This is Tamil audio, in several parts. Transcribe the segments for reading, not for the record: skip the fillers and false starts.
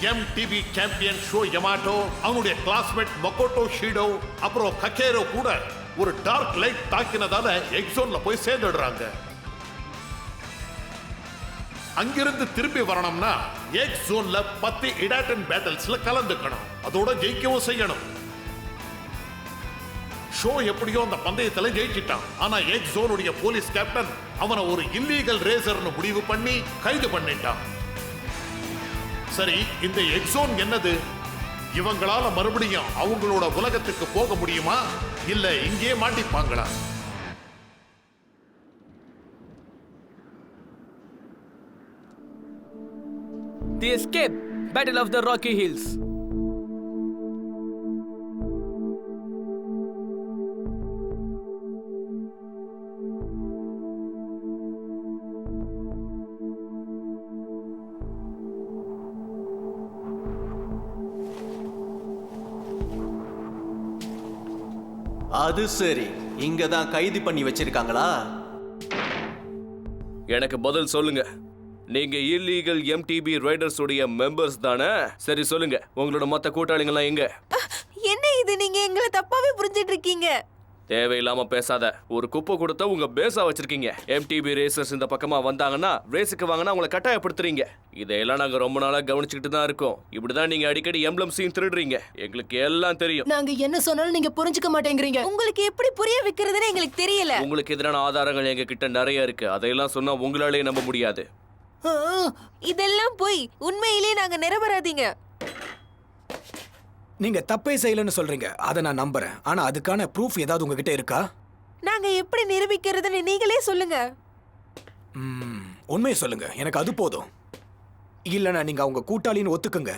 எம்டிவி சாம்பியன் ஷோ யமாட்டோ, அவனுடைய கிளாஸ்மேட் மகோட்டோ ஷீடோ, அப்புறம் கக்கேரோ கூட ஒரு டார்க் லைட் தாக்கினதால எக்ஸோன்ல போய் சேர்ந்துடுறாங்க. அங்கிருந்து திரும்பி வரணும்னா எக்ஸ் ஜோன்ல 10 இடாட்டன் பேட்டல்ஸ்ல கலந்துக்கணும். அதோட ஜெயிக்கவும் செய்யணும். ஷோ எப்படியோ அந்த பந்தயத்துல ஜெயிச்சிட்டான். ஆனா எக்ஸ் ஜோனுடைய போலீஸ் கேப்டன் அவனை ஒரு இல்லீகல் ரேசர்னு முடிவு பண்ணி கைது பண்ணிட்டான். சரி, இந்த எக்ஸ் ஜோன் என்னது? இவங்களால மறுபடியும் அவங்களோட உலகத்துக்கு போக முடியுமா, இல்ல இங்கே மாட்டிப்பாங்களா? The Escape, Battle of the Rocky Hills. அது சரி, இங்க தான் கைது பண்ணி வச்சிருக்காங்களா? எனக்கு பதில் சொல்லுங்க. நீங்க இல்லீகல் எம்டிபி ரைடர்ஸ் உடைய மெம்பர்ஸ் தானே? சரி சொல்லுங்க, உங்களோட மொத்த கூட்டாளிங்களாம் எங்க? என்ன இது, நீங்க எங்களை தப்பாவே புரிஞ்சிட்டு இருக்கீங்க. தேவையில்லாம பேசாத. ஒரு குப்பை கொடுத்த உங்க பேஸா வச்சிருக்கீங்க. எம்டிபி ரேசர்ஸ் இந்த பக்கமா வந்தாங்கன்னா ரேஸுக்கு வாங்கினா உங்களை கட்டாயப்படுத்துறீங்க. இதையெல்லாம் நாங்க ரொம்ப நாளா கவனிச்சுக்கிட்டு தான் இருக்கோம். இப்படிதான் நீங்க அடிக்கடி எம்ப்ளம்ஸையும் திருடுறீங்க. எங்களுக்கு எல்லாம் தெரியும். நாங்க என்ன சொன்னாலும் நீங்க புரிஞ்சுக்க மாட்டேங்கிறீங்க. உங்களுக்கு எப்படி புரிய வைக்கிறதுன்னு எங்களுக்கு தெரியல. உங்களுக்கு எதிரான ஆதாரங்கள் எங்க கிட்ட நிறைய இருக்கு. அதையெல்லாம் சொன்னா உங்களாலே நம்ப முடியாது. இதெல்லாம் போய் உண்மையிலேயே நாங்க நிரபராதிங்க. நீங்க தப்பே செய்யலன்னு சொல்றீங்க, அதை நான் நம்புறேன். ஆனா அதுக்கான ப்ரூஃப் ஏதாவது உங்ககிட்ட இருக்கா? நாங்க எப்படி நிரூபிக்கிறதுன்னு நீங்களே சொல்லுங்க. உண்மையை சொல்லுங்க, எனக்கு அது போதும். இல்லைன்னா நீங்க அவங்க கூட்டாளின்னு ஒத்துக்குங்க.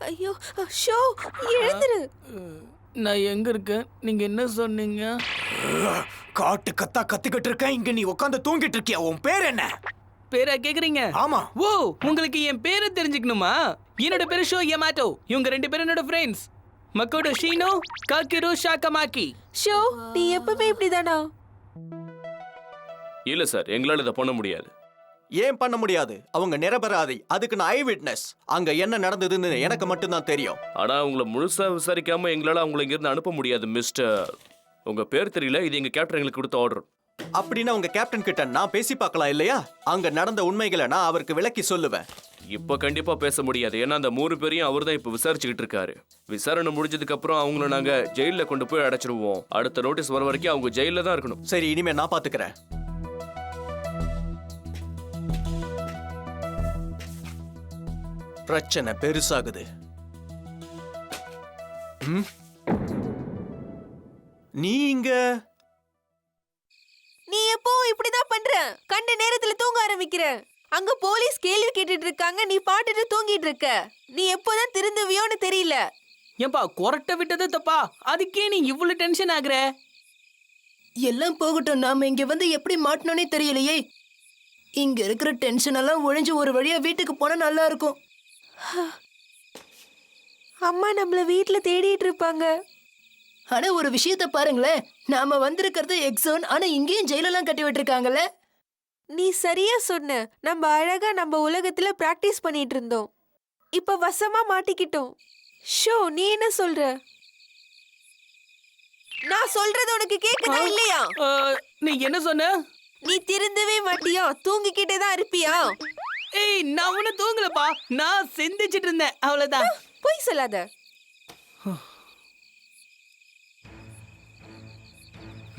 ஐயோ, ஷோ எழுந்துரு. நான் எங்க இருக்கேன்? நீங்க என்ன சொன்னீங்க? காட்டு கத்தா கத்திக்கிட்டு இருக்கேன், இங்க நீ உட்காந்து தூங்கிட்டு இருக்கியா? உன் பேர் என்ன? பேரா கேக்குறீங்க? ஆமா. ஓ, உங்களுக்கு என் பேரை தெரிஞ்சுக்கணுமா? என்னோட பேரு ஷோ யமாட்டோ. இவங்க 2 பேரும் என்னோட ஃப்ரெண்ட்ஸ். மக்கோடோ ஷீனோ, காக்கிரோ ஷாக்கமாக்கி. ஷோ, நீ எப்பவுமே இப்படிதானா? இல்ல சார், எங்களால இதை பண்ண முடியாது. ஏன் பண்ண முடியாது? அவங்க நிரபராதி. அதுக்கு நான் ஐ விட்னஸ். அங்க என்ன நடந்ததுன்னு எனக்கு மட்டும்தான் தெரியும். ஆனா உங்களை முழுசா விசாரிக்காம எங்களால அவங்களை இங்கிருந்து அனுப்ப முடியாது மிஸ்டர். உங்க பேர் தெரியல, இது எங்க கேப்டன் எங்களுக்கு கொடுத்த ஆர்டர். அப்படின்னா உங்க கேப்டன் கிட்ட நான் பேசி பார்க்கலாம் இல்லையா? அங்க நடந்த உண்மைகளை நான் அவருக்கு விளக்கி சொல்லுவேன். இப்ப கண்டிப்பா பேச முடியாது. ஏன்னா அந்த 3 பேரையும் அவர் தான் இப்ப விசாரிச்சுக்கிட்டு இருக்காரு. விசாரணை முடிஞ்சதுக்கு அப்புறம் அவங்கள நாங்க ஜெயில கொண்டு போய் அடைச்சிருவோம். அடுத்த நோட்டீஸ் வர வரைக்கும் அவங்க ஜெயில தான் இருக்கணும். சரி, இனிமே நான் பாத்துக்கிறேன். பிரச்சனை பெருசாகுது. நீ இங்க? நீ எப்போ இப்படிதான் பண்ற? கண்ட நேரத்துல தூங்க ஆரம்பிக்கிற. அங்க போலீஸ் கேள்வி கேட்டுட்டு இருக்காங்க, நீ பாட்டுட்டு தூங்கிட்டு இருக்க. நீ எப்போதான் திருந்துவியோன்னு தெரியல. ஏன்பா கொரட்டை விட்டது தப்பா? அதுக்கே நீ இவ்வளவு டென்ஷன் ஆகுற? எல்லாம் போகட்டும், நாம இங்க வந்து எப்படி மாட்டணும்னே தெரியலையே. இங்க இருக்கிற டென்ஷன் எல்லாம் ஒழிஞ்சு ஒரு வழியா வீட்டுக்கு போனா நல்லா இருக்கும். அம்மா நம்மள வீட்டுல தேடிட்டு இருப்பாங்க. ஆனா ஒரு விஷயத்த பாருங்களேன், நாம வந்திருக்கிறது எக்ஸோன், ஆனா இங்கேயும் ஜெயிலெல்லாம் கட்டி விட்டுருக்காங்கல்ல. நீ சரியா சொன்ன. நம்ம அழகா நம்ம உலகத்துல பிராக்டிஸ் பண்ணிட்டு இருந்தோம். இப்ப வசமா மாட்டிக்கிட்டோம். ஷோ, நீ என்ன சொல்ற? நான் சொல்றது உனக்கு கேக்குதா இல்லையா? நீ என்ன சொன்ன? நீ திருந்தவே மாட்டியா? தூங்கிக்கிட்டே தான் இருப்பியா? ஏய், நான் ஒண்ணு தூங்கலப்பா. நான் சிந்திச்சிட்டு இருந்தேன், அவ்வளவுதான். போய் சொல்லாத.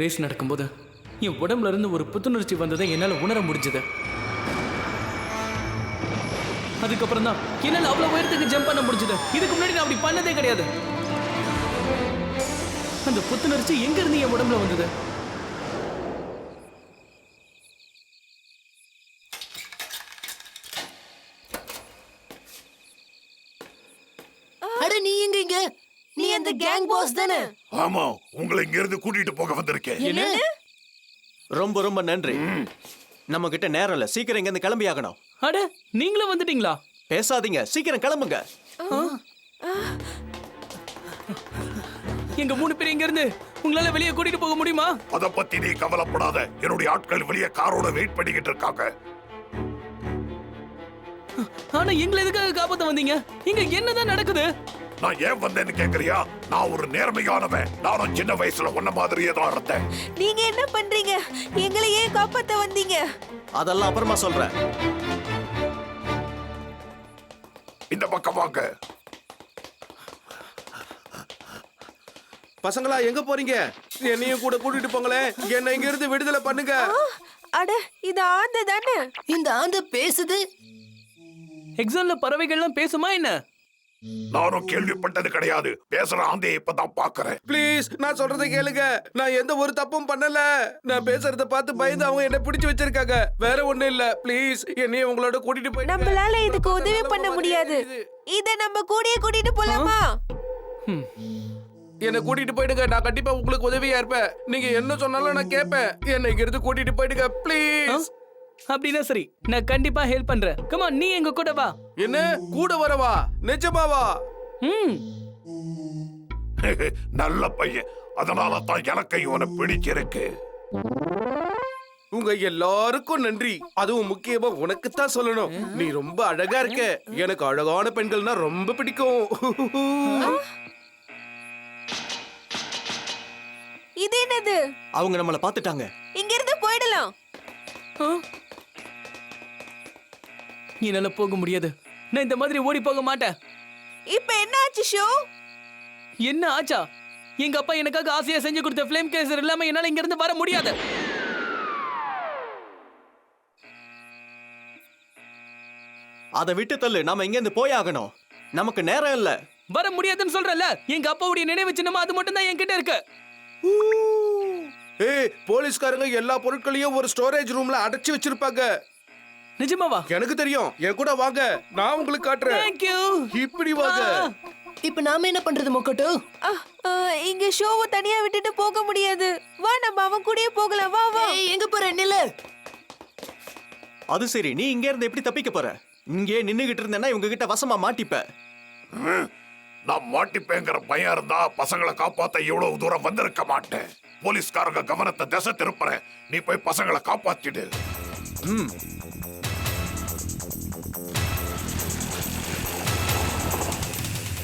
ரேஸ் நடக்கும்போது என் உடம்புல இருந்து ஒரு புத்துணர்ச்சி வந்ததை என்னால உணர முடிஞ்சது. அதுக்கப்புறம் தான் என்னால அவ்வளவு உயரத்துக்கு ஜம்ப் பண்ண முடிஞ்சது. இதுக்கு முன்னாடி நான் அப்படி பண்ணதே கிடையாது. அந்த புத்துணர்ச்சி எங்க இருந்து என் உடம்புல வந்தது? அட, நீ எங்க இங்க? நீ அந்த கேங் பாஸ் தானே? ஆமா, உங்களை இங்க இருந்து கூட்டிட்டு போக வந்திருக்கேன். என்ன? ரொம்ப ரொம்ப நன்றி. நம்ம கிட்ட நேரம் இல்ல, சீக்கிரம் இங்க இருந்து கிளம்பி ஆகணும். அட, நீங்களும் வந்துட்டீங்களா? பேசாதீங்க, சீக்கிரம் கிளம்புங்க. எங்க 3 பேர் இங்க இருந்து உங்களால வெளியே கூட்டிட்டு போக முடியுமா? அத பத்தி நீ கவலைப்படாத. என்னுடைய ஆட்கள் வெளியே காரோட வெயிட் பண்ணிக்கிட்டு இருக்காங்க. ஆனா எங்களை எதுக்காக காப்பாத்த வந்தீங்க? இங்க என்னதான் நடக்குது? நான் ஏன் வந்தேன்னு கேக்குறியா? நான் ஒரு நேர்மையானவன். நானும் சின்ன வயசுல உன்ன மாதிரியே தான் இருந்தேன். நீங்க என்ன பண்றீங்க? எங்களை ஏன் காப்பாத்த வந்தீங்க? அதெல்லாம் அப்புறமா சொல்றேன். இந்த பக்கம் வாங்க. பசங்களா எங்க போறீங்க? என்னையும் கூட கூட்டிட்டு போங்களேன். என்ன இங்க இருந்து விடுதலை பண்ணுங்க. அட இது ஆந்த தானே? இந்த ஆந்த பேசுது. எக்ஸாம்ல பறவைகள்லாம் பேசுமா என்ன? நானும் கேள்விப்பட்டது கிடையாது. பேசுற ஆந்தையை இப்பதான் பாக்குறேன். ப்ளீஸ் நான் சொல்றதை கேளுங்க. நான் எந்த ஒரு தப்பும் பண்ணல. நான் பேசுறத பார்த்து பயந்து அவங்க என்ன பிடிச்சு வச்சிருக்காங்க. வேற ஒண்ணும் இல்ல. ப்ளீஸ் என்னையும் உங்களோட கூட்டிட்டு போய். நம்மளால இதுக்கு உதவி பண்ண முடியாது. இத நம்ம கூட்டிட்டு போலாமா? என்ன கூட்டிட்டு போயிடுங்க. நான் கண்டிப்பா உங்களுக்கு உதவியா இருப்பேன். நீங்க என்ன சொன்னாலும் நான் கேட்பேன். என்ன இங்க இருந்து கூட்டிட்டு போயிடுங்க ப்ளீஸ். அப்படின்னா சரி, நான் கண்டிப்பா ஹெல்ப் பண்றேன். கம் ஆன், நீ எங்க கூட வா. என்ன கூட வரவா? நிஜமாவா? ம். நல்ல பையன். அதனால தான் எனக்கு இவனை பிடிச்சிருக்கு. உங்க எல்லாருக்கும் நன்றி. அதுவும் முக்கியமா உனக்கு தான் சொல்லணும். நீ ரொம்ப அழகா இருக்க. எனக்கு அழகான பெண்கள்னா ரொம்ப பிடிக்கும். இது என்னது? அவங்க நம்மள பாத்துட்டாங்க. இங்க இருந்து போயிடலாம். என்னால போக முடியாது. நான் இந்த மாதிரி ஓடி போக மாட்டேன். இப்ப என்ன ஆச்சு ஷோ? என்ன ஆச்சா? எங்க அப்பா எனக்காக ஆசையா செஞ்சு கொடுத்த ஃப்ளேம் கேசர் இல்லாம என்னால இங்க இருந்து வர முடியாது. அதை விட்டு தள்ளு. நாம இங்க இருந்து போயாகணும். நமக்கு நேரம் இல்ல. வர முடியாதுன்னு சொல்றல. எங்க அப்பாவுடைய நினைவு சின்னமா அது மட்டும் தான் என்கிட்ட இருக்கு. ஏய், போலீஸ்காரங்க எல்லா பொருட்களையும் ஒரு ஸ்டோரேஜ் ரூம்ல அடைச்சு வச்சிருப்பாங்க. நிஜமாவா? எனக்கு தெரியும். என் கூட வாங்க. நான் உங்களுக்கு காட்டுறேன். Thank you. இப்படி வாங்க. இப்ப நாம என்ன பண்றது மொக்கட்டு? இங்க ஷோவை தனியா விட்டுட்டு போக முடியாது. வா நம்ம அவன் கூடயே போகலாம். வா வா. ஏய், எங்க போற? நில்லு. அது சரி, நீ இங்க இருந்து எப்படி தப்பிக்க போற? இங்கே நின்னுகிட்டு இருந்தேன்னா இவங்க கிட்ட வசமா மாட்டிப்ப. நான் மாட்டிப்பேங்கிற பயம் இருந்தா பசங்களை காப்பாத்த இவ்வளவு தூரம் வந்திருக்க மாட்டேன். போலீஸ்காரங்க கவனத்தை திசை திருப்புறேன். நீ போய் பசங்களை காப்பாத்திடு.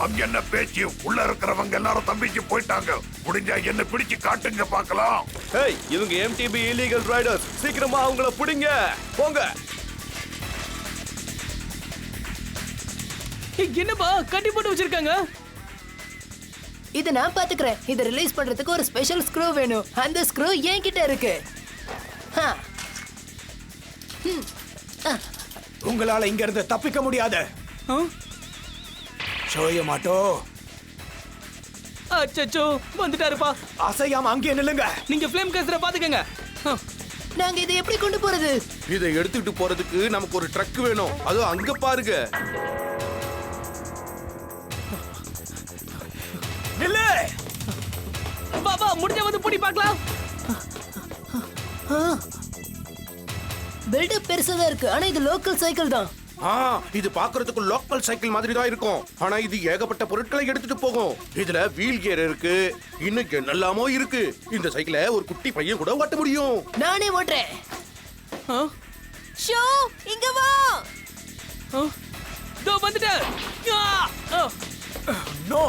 அங்க என்ன பேச்சு? உள்ள இருக்கிறவங்க எல்லாரும் தம்பிக்கு போயிட்டாங்க. முடிஞ்சா என்ன பிடிச்சு காட்டுங்க பார்க்கலாம். ஏய், இவங்க MTB இல்லீகல் ரைடர்ஸ். சீக்கிரமா அவங்கள பிடிங்க. போங்க. என்னப்பா கட்டி போட்டு வச்சிருக்காங்க? இத நான் பாத்துக்கிறேன். இத ரிலீஸ் பண்றதுக்கு ஒரு ஸ்பெஷல் ஸ்க்ரூ வேணும். அந்த ஸ்க்ரூ என்கிட்ட இருக்கு. ஹா. உங்களால இங்க இருந்து தப்பிக்க முடியாது. ஷோய மாட்டோ. அச்சச்சோ, வந்துட்டாருப்பா. அசையாம அங்கே நில்லுங்க. நீங்க ஃப்ளேம் கேசரை பாத்துக்கங்க. நாங்க இதை எப்படி கொண்டு போறது? இதை எடுத்துட்டு போறதுக்கு நமக்கு ஒரு ட்ரக் வேணும். அது அங்க பாருங்க. நில்லு. பாபா, முடிஞ்ச வந்து புடி பார்க்கலாம். பில்டப் பெருசா தான் இருக்கு. ஆனா இது லோக்கல் சைக்கிள் தான். இது பாக்குறதுக்கு லோக்கல் சைக்கிள் மாதிரி தான் இருக்கும். ஆனா இது ஏகப்பட்ட பொருட்களை எடுத்துட்டு போகும். இதுல வீல் கியர் இருக்கு. இன்னும் என்னெல்லாமோ இருக்கு. இந்த சைக்கிளை ஒரு குட்டி பையன் கூட ஓட்ட முடியும். நானே ஓட்டுறேன். ஷோ இங்க வா. தோ வந்துட்டேன். நோ.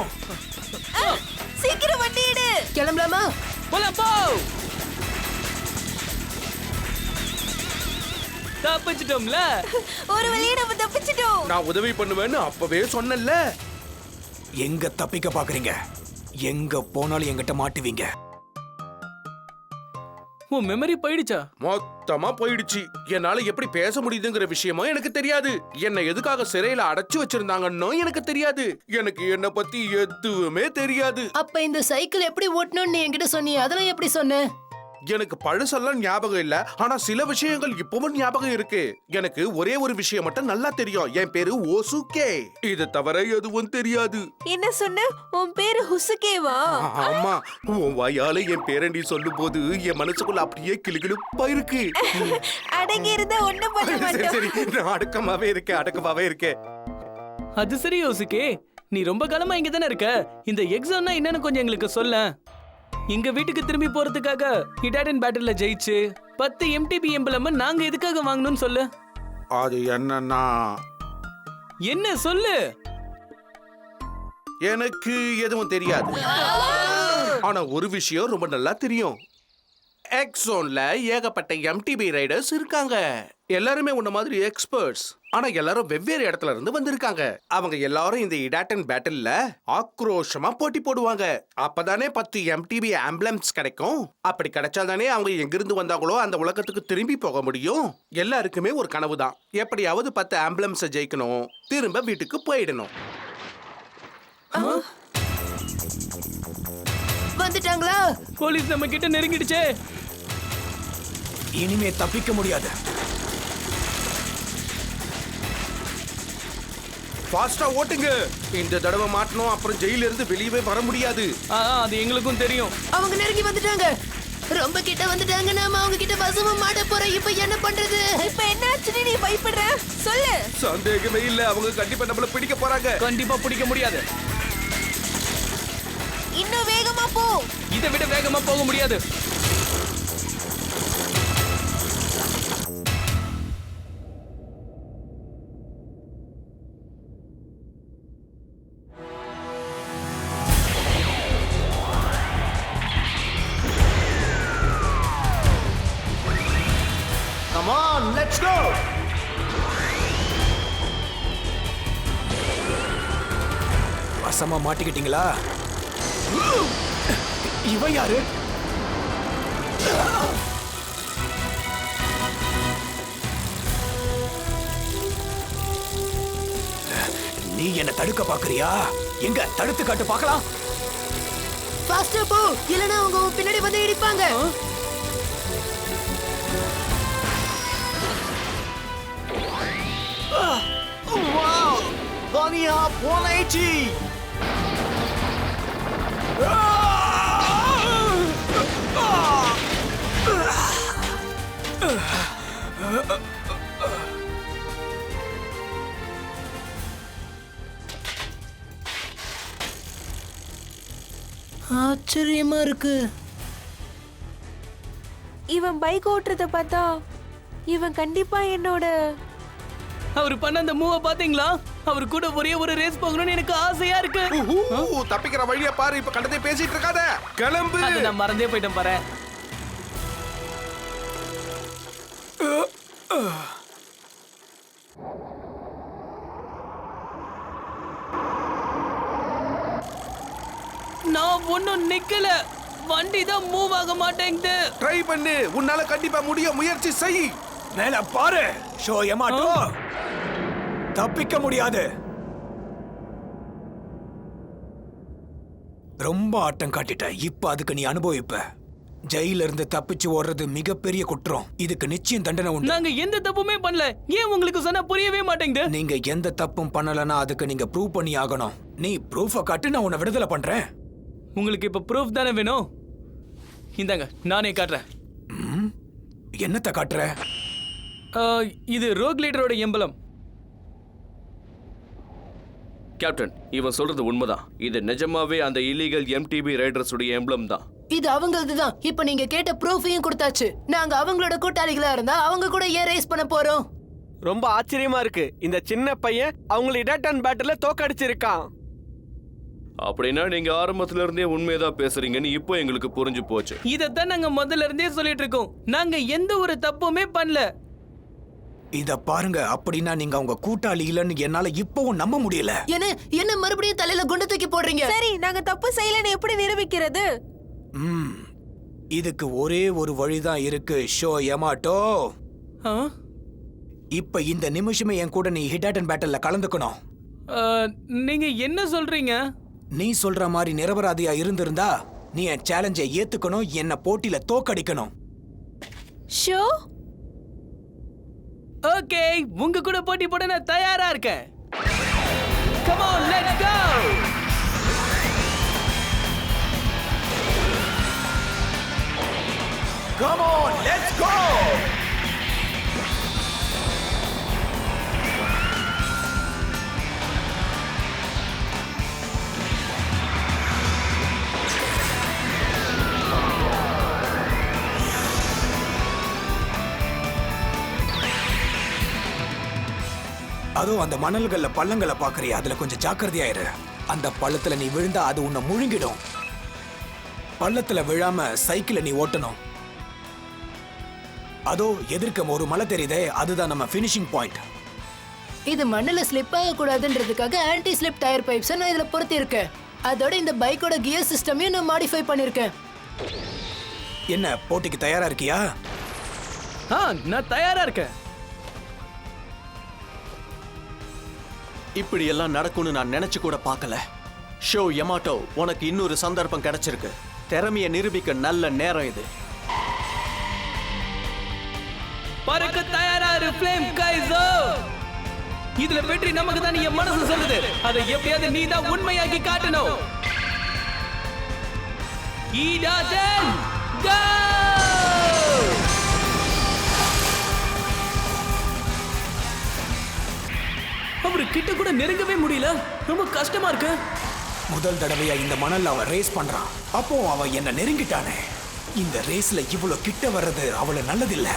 சீக்கிரம் வண்டி எடு. கிளம்பலாமா? போலாம் போ. தப்பிச்சிட்டோம்ல. ஒரு வழியா நம்ம தப்பிச்சிட்டோம். நான் உதவி பண்ணுவேன்னு அப்பவே சொன்னேன்ல. எங்க தப்பிக்க பாக்குறீங்க? எங்க போனாலும் எங்கிட்ட மாட்டுவீங்க. உன் மெமரி போயிடுச்சா? மொத்தமா போயிடுச்சு. என்னால எப்படி பேச முடியுதுங்கிற விஷயமும் எனக்கு தெரியாது. என்ன எதுக்காக சிறையில அடைச்சு வச்சிருந்தாங்கன்னு எனக்கு தெரியாது. எனக்கு என்ன பத்தி எதுவுமே தெரியாது. அப்ப இந்த சைக்கிள் எப்படி ஓட்டணும்னு என்கிட்ட சொன்னீ, அதெல்லாம் எப்படி சொன்ன? எனக்கு பழசெல்லாம் ஞாபகம் இல்ல. ஆனா சில விஷயங்கள் இப்பவும் ஞாபகம் இருக்கு. எனக்கு ஒரே ஒரு விஷயம் மட்டும் நல்லா தெரியும். என் பேரு ஓசுகே. இது தவிர எதுவும் தெரியாது. என்ன சொன்ன? உன் பேரு ஹுசுகேவா? ஆமா, உன் வாயால என் பேரை நீ சொல்லும் போது என் மனசுக்குள்ள அப்படியே கிளுகிளுப்பா இருக்கு. அடங்கி இருந்தா ஒண்ணும் பண்ண சரி மாட்டோம். சரி, நான் அடக்கமாவே இருக்கேன். அது சரி யோசிக்கே. நீ ரொம்ப காலமா இங்க தானே இருக்க. இந்த எக்ஸாம்னா என்னன்னு கொஞ்சம் எங்களுக்கு சொல்ல. எங்க வீட்டுக்கு திரும்பி போறதுக்காக ஹிடாடன் பேட்டில்ல ஜெயிச்சு 10 MTB எம்பளம் நாங்க எதுக்காக வாங்கணும்னு சொல்லு. அது என்னன்னா, என்ன சொல்லு. எனக்கு எதுவும் தெரியாது. ஆனா ஒரு விஷயம் ரொம்ப நல்லா தெரியும். எக்ஸோன்ல ஏகப்பட்ட MTB ரைடர்ஸ் இருக்காங்க. எல்லாருமே உன்ன மாதிரி எக்ஸ்பர்ட்ஸ். ஆனா எல்லாரும் வெவ்வேறு இடத்துல இருந்து வந்திருக்காங்க. அவங்க எல்லாரும் இந்த இடாட்டன் பேட்டில்ல ஆக்ரோஷமா போட்டி போடுவாங்க. அப்பதானே 10 MTB ஆம்புலன்ஸ் கிடைக்கும். அப்படி கிடைச்சாதானே அவங்க எங்கிருந்து வந்தாங்களோ அந்த உலகத்துக்கு திரும்பி போக முடியும். எல்லாருக்குமே ஒரு கனவு தான், எப்படியாவது 10 ஆம்புலன்ஸை ஜெயிக்கணும், திரும்ப வீட்டுக்கு போயிடணும். வந்துட்டாங்களா? போலீஸ் நம்ம கிட்ட நெருங்கிடுச்சே. இனிமே தப்பிக்க முடியாது. ஃபாஸ்டா ஓட்டுங்க. இந்த தடவை மாட்டணும், அப்புறம் ஜெயில இருந்து வெளியவே வர முடியாது. அது எங்களுக்கும் தெரியும். அவங்க நெருங்கி வந்துட்டாங்க. ரொம்ப கிட்ட வந்துட்டாங்க. நாம அவங்க கிட்ட வசமா மாட்ட போறோம். இப்ப என்ன பண்றது? இப்ப என்னாச்சுன்னு நீ பயப்படுற? சொல்லு. சந்தேகமே இல்ல, அவங்க கண்டிப்பா நம்மள பிடிக்க போறாங்க. கண்டிப்பா பிடிக்க முடியாது. இன்னும் வேகமா போ. இதை விட வேகமா போக முடியாது. Come on, let's go. வசமா மாட்டிக்கிட்டீங்களா? இவ யாரு? நீ என்ன தடுக்க பாக்குறியா? எங்க தடுத்து காட்டு பார்க்கலாம். ஃபாஸ்டா போ, இல்லனா அவங்க உன் பின்னாடி வந்து இடிப்பாங்க. Wow! Vania 180! ஆச்சரியமா இருக்கு. இவன் பைக் ஓட்டுறத பார்த்தா இவன் கண்டிப்பா என்னோட. அவர் பண்ண அந்த மூவ பாத்தீங்களா? அவர் கூட ஒரே ஒரு ரேஸ் போகணும்னு எனக்கு ஆசையா இருக்கு. தப்பிக்கிற வழியா பாரு. இப்ப கண்டதே பேசிட்டு இருக்காத, கிளம்பு. அது நான் மறந்தே போயிட்டேன் பாரு. நான் ஒன்னும் நிக்கல. வண்டி தான் மூவ் ஆக மாட்டேங்குது. ட்ரை பண்ணு, உன்னால கண்டிப்பா முடியும். முயற்சி செய். மேல பாரு. Show Emoto. தப்பிக்க முடியாது. ரொம்ப ஆட்டம் காட்டிட்ட. இப்ப அதுக்கு நீ அனுபவிப்ப. ஜெயில இருந்து தப்பிச்சு ஓடுறது மிகப்பெரிய குற்றம். இதுக்கு நிச்சயம் தண்டனை உண்டு. நாங்க எந்த தப்புமே பண்ணல. ஏன் உங்களுக்கு சொன்னா புரியவே மாட்டேங்குது? நீங்க எந்த தப்பும் பண்ணலனா அதுக்கு நீங்க ப்ரூவ் பண்ணி ஆகணும். நீ ப்ரூஃப காட்டு, நான் உன்னை விடுதலை பண்றேன். உங்களுக்கு இப்ப ப்ரூஃப் தானே வேணும்? இந்தாங்க, நானே காட்டுறேன். என்னத்த காட்டுற? இது ரோக் லீடரோட எம்பளம். கேப்டன், இவன் சொல்றது உண்மைதான். இது நிஜமாவே அந்த இல்லீகல் MTB ரைடர்ஸ் உடைய எம்பளம் தான். இது அவங்களதுதான். இப்ப நீங்க கேட்ட ப்ரூஃபையும் கொடுத்தாச்சு. நாங்க அவங்களோட கூட்டாளிகளா இருந்தா அவங்க கூட ஏன் ரேஸ் பண்ண போறோம்? ரொம்ப ஆச்சரியமா இருக்கு. இந்த சின்ன பையன் அவங்களை இடாட்டன் பேட்டில்ல தோக்கடிச்சிருக்கான். அப்படின்னா நீங்க ஆரம்பத்துல இருந்தே உண்மையதான் பேசுறீங்கன்னு இப்போ எங்களுக்கு புரிஞ்சு போச்சு. இதத்தான் நாங்க முதல்ல இருந்தே சொல்லிட்டு இருக்கோம். நாங்க எந்த ஒரு தப்புமே பண்ணல. இத பாருங்க. அப்படின்னா நீங்க அவங்க கூட்டாளி இல்லன்னு என்னால இப்பவும் நம்ப முடியல. என்ன மறுபடியும் தலையில குண்டு தூக்கி போடுறீங்க? சரி, நாங்க தப்பு செய்யலன்னு எப்படி நிரூபிக்கிறது? இதுக்கு ஒரே ஒரு வழிதான் இருக்கு. Show Emoto. இப்ப இந்த நிமிஷமே என் கூட நீ ஹிடாட்டன் பேட்டில்ல கலந்துக்கணும். நீங்க என்ன சொல்றீங்க? நீ சொல்ற மாதிரி நிரபராதியா இருந்திருந்தா நீ என் சேலஞ்சை ஏத்துக்கணும், என்ன போட்டியில தோக்கடிக்கணும். ஷோ ஓகே, உங்க கூட போட்டி போட நான் தயாரா இருக்கேன். Come on, let's go. Come on, let's go. அதோ அந்த மணல்கள்ல பள்ளங்களை பாக்குறியா, அதுல கொஞ்சம் ஜாக்கிரதையாயிரு. அந்த பள்ளத்துல நீ விழுந்தா அது உன்னை முழுங்கிடும். பள்ளத்துல விழாம சைக்கிளை நீ ஓட்டணும். அதோ எதிர்க்க ஒரு மலை தெரியுதே, அதுதான் நம்ம ஃபினிஷிங் பாயிண்ட். இது மண்ணுல ஸ்லிப் ஆக கூடாதுன்றதுக்காக ஆன்டி ஸ்லிப் டயர் பைப்ஸ் நான் இதுல பொருத்தி இருக்கேன். அதோட இந்த பைக்கோட கியர் சிஸ்டமையும் நான் மாடிஃபை பண்ணிருக்கேன். என்ன போட்டிக்கு தயாரா இருக்கியா? நான் தயாரா இருக்கேன். இப்படி எல்லாம் நடக்கும்னு நான் நினைச்சு கூட பார்க்கல. ஷோ யமாட்டோ, உனக்கு இன்னொரு சந்தர்ப்பம் கிடைச்சிருக்கு. திறமையை நிரூபிக்க நல்ல நேரம் இது. பறக்க தயாரா இரு ஃப்ளேம் கைசர். இதுல வெற்றி நமக்கு தான் என் மனசு சொல்லுது. அதை எப்படியாவது நீ தான் உண்மையாக்கி காட்டணும். ஈடாடன் கோ! அவரு கிட்ட கூட நெருங்கவே முடியல. ரொம்ப கஷ்டமா இருக்கு. முதல் தடவையா இந்த மணல்ல அவன் ரேஸ் பண்றான். அப்போ அவன் என்ன நெருங்கிட்டானே. இந்த ரேஸ்ல இவ்வளவு கிட்ட வர்றது அவ்வளவு நல்லதில்ல.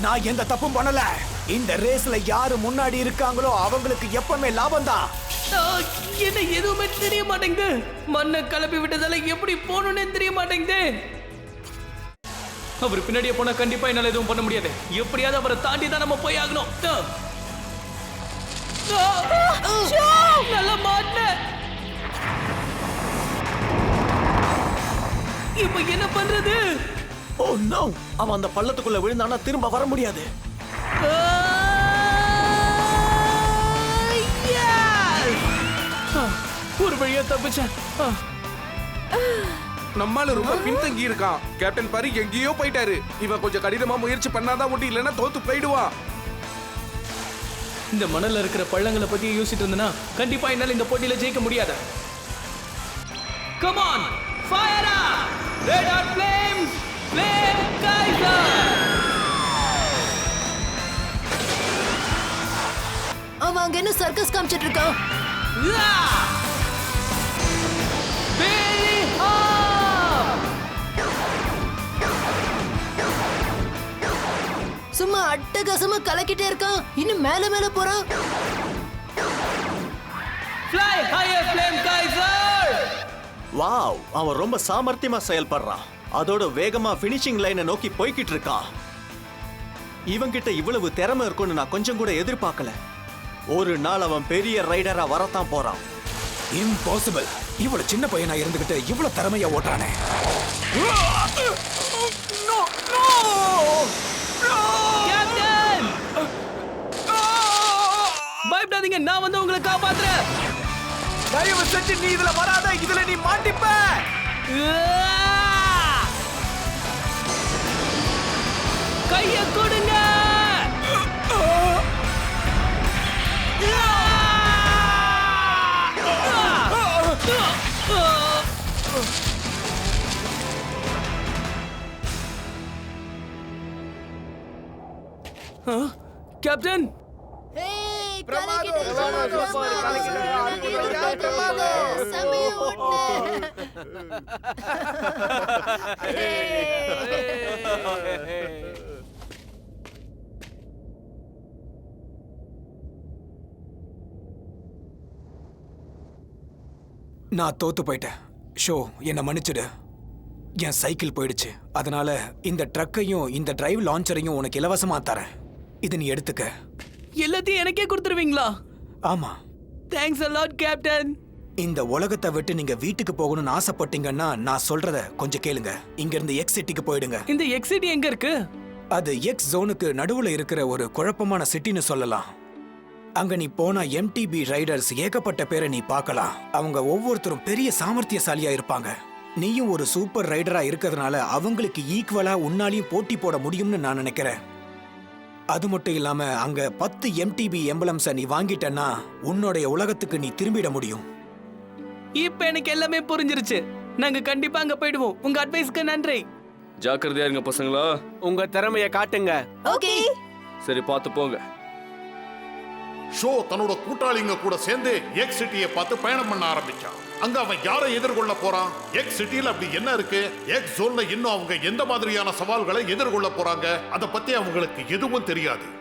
நான் எந்த தப்பும் பண்ணல. இந்த ரேஸ்ல யாரு முன்னாடி இருக்காங்களோ அவங்களுக்கு எப்பவுமே லாபம் தான். என்ன எதுவுமே தெரிய மாட்டேங்குது. மண்ணை கலப்பி விட்டதால எப்படி போகணும்னே தெரிய மாட்டேங்குது. அவர் பின்னாடியே போனா கண்டிப்பா என்னால எதுவும் பண்ண முடியாது. எப்படியாவது அவரை தாண்டி தான் நம்ம போய் ஆகணும். நல்லா மாட்டேன். இப்ப என்ன பண்றது? ஓ நோ, அவன் அந்த பள்ளத்துக்குள்ள விழுந்தானா திரும்ப வர முடியாது. ஒரு வழியா தப்பிச்சேன். நம்மால ரொம்ப பின்தங்கி இருக்கான். கேப்டன் பாரு எங்கேயோ போயிட்டாரு. இவன் கொஞ்சம் கடினமா முயற்சி பண்ணாதான் உண்டு, இல்லைன்னா தோத்து போயிடுவான். இந்த மணல்ல இருக்கிற பள்ளங்களை பத்தி யோசிச்சுட்டு இருந்தனா கண்டிப்பா என்னால இந்த போட்டியில ஜெயிக்க முடியாது. Come on, fire up! Red hot flames, flame Kaiser! அவன் அங்க என்ன சர்க்கஸ் காமிச்சிட்டு இருக்கான். Belly up! சும்மா அட்டகாசமா கலக்கிட்டே இருக்கான். இன்னும் மேல மேல போறான். Fly higher, flame Kaiser! Wow, அவன் ரொம்ப சாமர்த்தியமா செயல்படுறான். அதோட வேகமா ஃபினிஷிங் லைனை நோக்கி போய்கிட்டு இருக்கான். இவன்கிட்ட இவ்வளவு திறமை இருக்கும்னு நான் கொஞ்சம் கூட எதிர்பார்க்கல. ஒரு நாள் அவன் பெரிய ரைடரா வரத்தான் போறான். இம்பாசிபிள். இவ்வளவு சின்ன பையனா இருந்துகிட்டு இவ்வளவு திறமையா ஓட்டுறானே. கேப்டன்! பயப்படாதீங்க, நான் வந்து உங்களை காப்பாத்துறேன். தயவு செஞ்சு நீ இதுல வராத. இதுல நீ மாட்டிப்ப. கைய கொடுங்க. கேப்டன், நான் தோத்து போயிட்டேன். ஷோ, என்னை மன்னிச்சிடு. என் சைக்கிள் போயிடுச்சு. அதனால இந்த ட்ரக்கையும் இந்த டிரைவ் லான்ச்சரையும் உனக்கு இலவசமா தரேன். இதை நீ எடுத்துக்க. எல்லாத்தையும் எனக்கே கொடுத்துருவீங்களா? ஆமா. Thanks a lot captain. இந்த உலகத்தை விட்டு நீங்க வீட்டுக்கு போகணும்னு ஆசைப்பட்டீங்கன்னா நான் சொல்றத கொஞ்சம் கேளுங்க. இங்க இருந்து எக்ஸ் சிட்டிக்கு போயிடுங்க. இந்த எக்ஸிட்டி எங்க இருக்கு? அது எக்ஸ் ஜோனுக்கு நடுவுல இருக்கிற ஒரு குழப்பமான சிட்டின்னு சொல்லலாம். அங்க நீ போனா எம்டிபி ரைடர்ஸ் ஏகப்பட்ட பேரை நீ பார்க்கலாம். அவங்க ஒவ்வொருத்தரும் பெரிய சாமர்த்தியசாலியா இருப்பாங்க. நீயும் ஒரு சூப்பர் ரைடரா இருக்கிறதுனால அவங்களுக்கு ஈக்குவலா உன்னாலையும் போட்டி போட முடியும்னு நான் நினைக்கிறேன். அது மட்டும் இல்லாம அங்க 10 எம்டிபி எம்பளம்ஸை நீ வாங்கிட்டன்னா உன்னுடைய உலகத்துக்கு நீ திரும்பிட முடியும். இப்ப எனக்கு எல்லாமே புரிஞ்சிருச்சு. நாங்க கண்டிப்பா அங்க போயிடுவோம். உங்க அட்வைஸ்க்கு நன்றி. ஜாக்கிரதையா இருங்க பசங்களா. உங்க திறமைய காட்டுங்க. ஓகே. சரி, பார்த்து போங்க. ஷோ தன்னோட கூட்டாளிங்க கூட சேர்ந்து எக்ஸ் சிட்டியை பார்த்து பயணம் பண்ண ஆரம்பிச்சான். அங்க அவன் யாரை எதிர்கொள்ள போறான்? எக்ஸ் சிட்டில அப்படி என்ன இருக்கு? எக்ஸ் ஜோன்ல இன்னும் அவங்க எந்த மாதிரியான சவால்களை எதிர்கொள்ள போறாங்க? அத பத்தி அவங்களுக்கு எதுவும் தெரியாது.